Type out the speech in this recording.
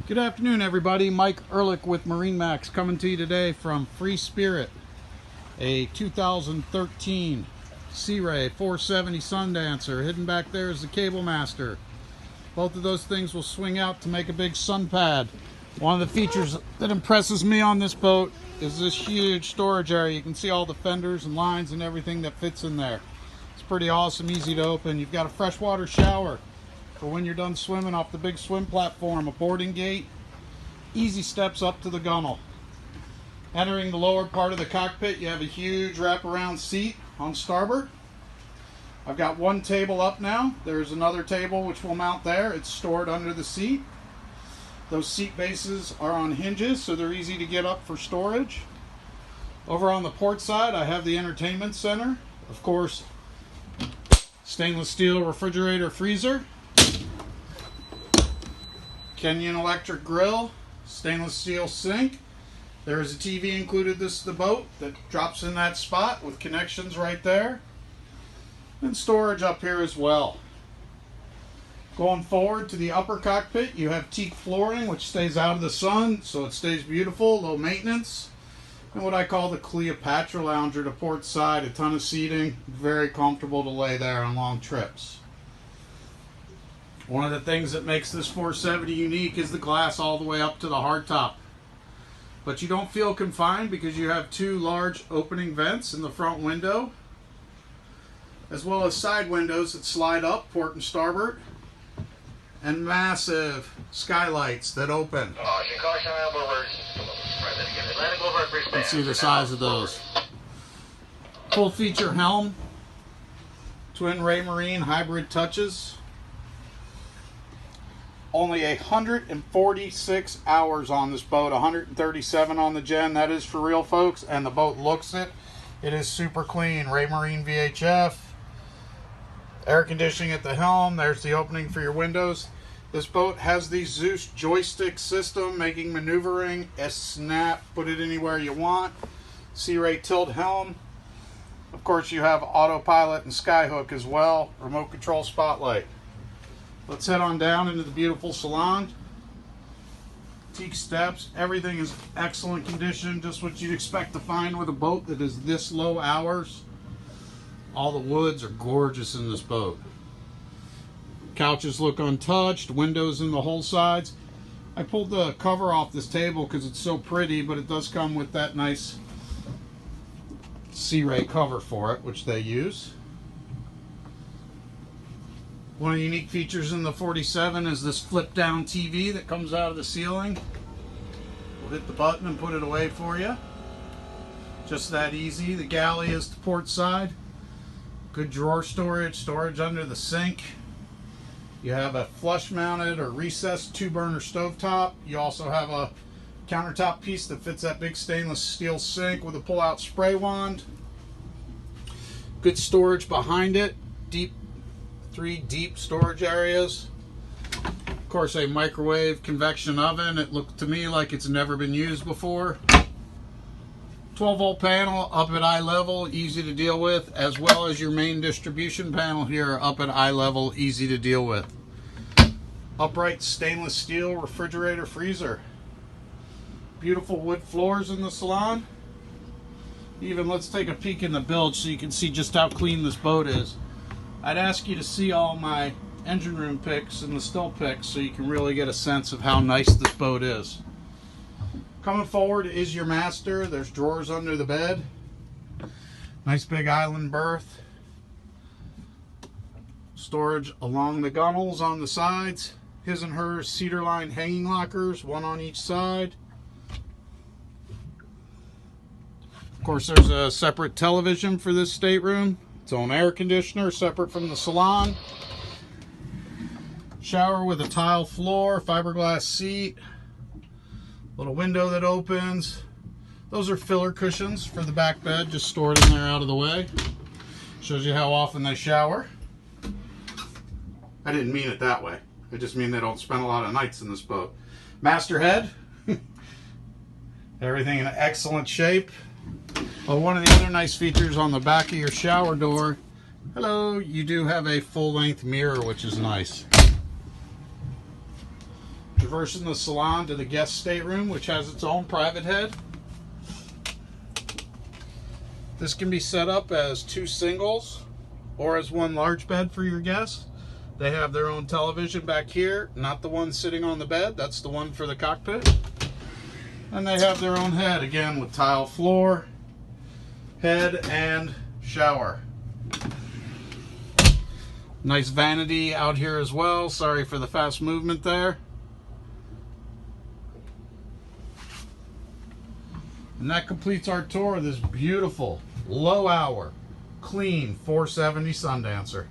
Good afternoon, everybody. Mike Ehrlich with MarineMax coming to you today from Free Spirit, a 2013 Sea Ray 470 Sundancer. Hidden back there is the Cable Master. Both of those things will swing out to make a big sun pad. One of the features that impresses me on this boat is this huge storage area. You can see all the fenders and lines and everything that fits in there. It's pretty awesome, easy to open. You've got a freshwater shower for when you're done swimming off the big swim platform, a boarding gate, easy steps up to the gunnel. Entering the lower part of the cockpit, you have a huge wraparound seat on starboard. I've got one table up now. There's another table which will mount there. It's stored under the seat. Those seat bases are on hinges, so they're easy to get up for storage. Over on the port side, I have the entertainment center. Of course, stainless steel refrigerator freezer. Kenyan electric grill, stainless steel sink. There is a TV included this the boat that drops in that spot with connections right there. And storage up here as well. Going forward to the upper cockpit, you have teak flooring which stays out of the sun, so it stays beautiful, low maintenance. And what I call the Cleopatra lounger to port side, a ton of seating, very comfortable to lay there on long trips. One of the things that makes this 470 unique is the glass all the way up to the hardtop. But you don't feel confined because you have two large opening vents in the front window, as well as side windows that slide up, port and starboard, and massive skylights that open. You can see the size of those. Full feature helm, twin Raymarine hybrid touches. Only 146 hours on this boat, 137 on the Gen. That is for real, folks, and the boat looks it. It is super clean. Raymarine VHF. Air conditioning at the helm. There's the opening for your windows. This boat has the Zeus joystick system, making maneuvering a snap. Put it anywhere you want. Sea Ray tilt helm. Of course, you have autopilot and skyhook as well. Remote control spotlight. Let's head on down into the beautiful salon. Teak steps. Everything is excellent condition. Just what you'd expect to find with a boat that is this low hours. All the woods are gorgeous in this boat. Couches look untouched. Windows in the whole sides. I pulled the cover off this table because it's so pretty, but it does come with that nice Sea Ray cover for it, which they use. One of the unique features in the 47 is this flip down TV that comes out of the ceiling. We'll hit the button and put it away for you. Just that easy. The galley is the port side. Good drawer storage under the sink. You have a flush mounted or recessed 2-burner stovetop. You also have a countertop piece that fits that big stainless steel sink with a pull out spray wand. Good storage behind it. 3 deep storage areas. Of course, a microwave convection oven. It looked to me like it's never been used before. 12-volt panel up at eye level, easy to deal with, as well as your main distribution panel here up at eye level, easy to deal with. Upright stainless steel refrigerator freezer. Beautiful wood floors in the salon. Even let's take a peek in the bilge so you can see just how clean this boat is. I'd ask you to see all my engine room pics and the still pics so you can really get a sense of how nice this boat is. Coming forward is your master. There's drawers under the bed. Nice big island berth. Storage along the gunnels on the sides. His and hers cedar line hanging lockers, one on each side. Of course, there's a separate television for this stateroom. Its own air conditioner, separate from the salon. Shower with a tile floor, fiberglass seat. Little window that opens. Those are filler cushions for the back bed, just stored in there out of the way. Shows you how often they shower. I didn't mean it that way. I just mean they don't spend a lot of nights in this boat. Master head. Everything in excellent shape. Well, one of the other nice features on the back of your shower door, you do have a full-length mirror, which is nice. Traversing the salon to the guest stateroom, which has its own private head. This can be set up as 2 singles or as 1 large bed for your guests. They have their own television back here, not the one sitting on the bed, that's the one for the cockpit. And they have their own head, again with tile floor, head, and shower. Nice vanity out here as well. Sorry for the fast movement there. And that completes our tour of this beautiful, low hour, clean 470 Sundancer.